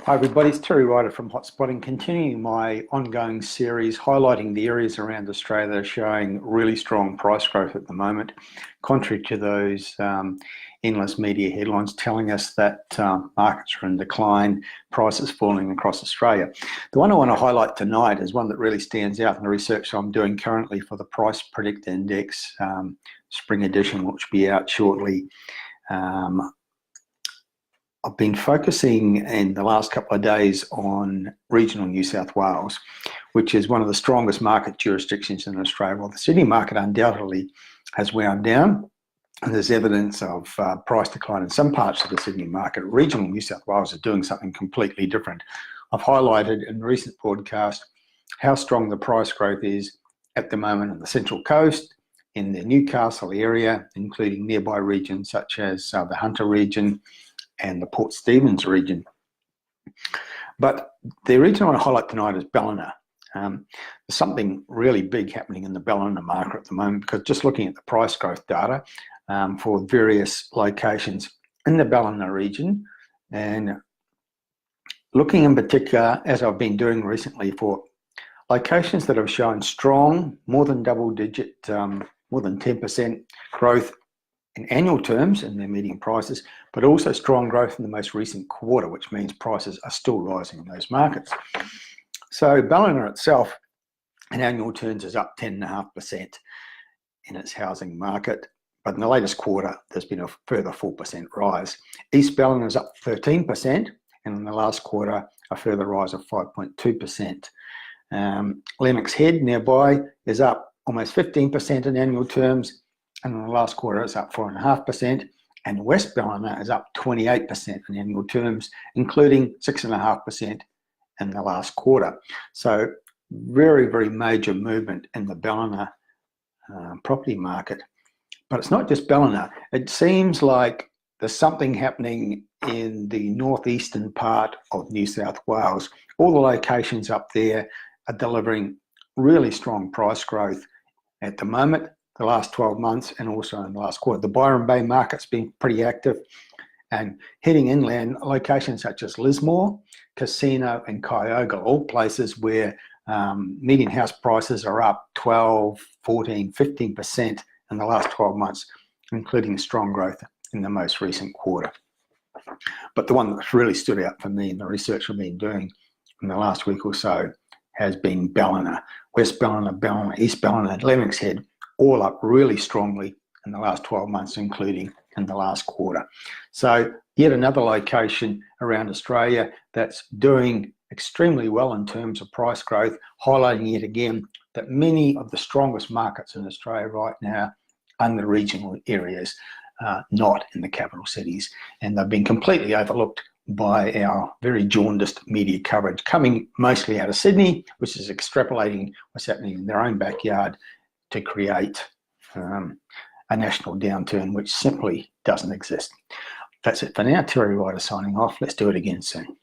Hi everybody, it's Terry Ryder from Hotspotting, continuing my ongoing series highlighting the areas around Australia that are showing really strong price growth at the moment, contrary to those endless media headlines telling us that markets are in decline, prices falling across Australia. The one I want to highlight tonight is one that really stands out in the research I'm doing currently for the Price Predictor Index Spring Edition, which will be out shortly. I've been focusing in the last couple of days on regional New South Wales, which is one of the strongest market jurisdictions in Australia. Well, the Sydney market undoubtedly has wound down, and there's evidence of price decline in some parts of the Sydney market. Regional New South Wales are doing something completely different. I've highlighted in recent broadcasts how strong the price growth is at the moment on the Central Coast, in the Newcastle area, including nearby regions such as the Hunter region, and the Port Stephens region. But the region I want to highlight tonight is Bellona. There's something really big happening in the Bellona market at the moment, because just looking at the price growth data for various locations in the Bellona region, and looking in particular, as I've been doing recently, for locations that have shown strong, more than double-digit, more than 10% growth in annual terms in their median prices, but also strong growth in the most recent quarter, which means prices are still rising in those markets. So Bellona itself in annual terms is up 10.5% in its housing market, but in the latest quarter there's been a further 4% rise. East Bellona is up 13%, and in the last quarter a further rise of 5.2%. Lennox Head nearby is up almost 15% in annual terms, and in the last quarter it's up 4.5%, and West Bellona is up 28% in annual terms, including 6.5% in the last quarter. So very, very major movement in the Bellona property market. But it's not just Bellona. It seems like there's something happening in the northeastern part of New South Wales. All the locations up there are delivering really strong price growth at the moment, the last 12 months, and also in the last quarter. The Byron Bay market's been pretty active, and heading inland, locations such as Lismore, Casino and Kyoga, all places where median house prices are up 12, 14, 15% in the last 12 months, including strong growth in the most recent quarter. But the one that's really stood out for me in the research I've been doing in the last week or so has been Bellona. West Bellona, Bellona, East Bellona and Lennox Head, all up really strongly in the last 12 months, including in the last quarter. So yet another location around Australia that's doing extremely well in terms of price growth, highlighting yet again that many of the strongest markets in Australia right now are in the regional areas, not in the capital cities. And they've been completely overlooked by our very jaundiced media coverage, coming mostly out of Sydney, which is extrapolating what's happening in their own backyard to create a national downturn which simply doesn't exist. That's it for now. Terry Ryder signing off. Let's do it again soon.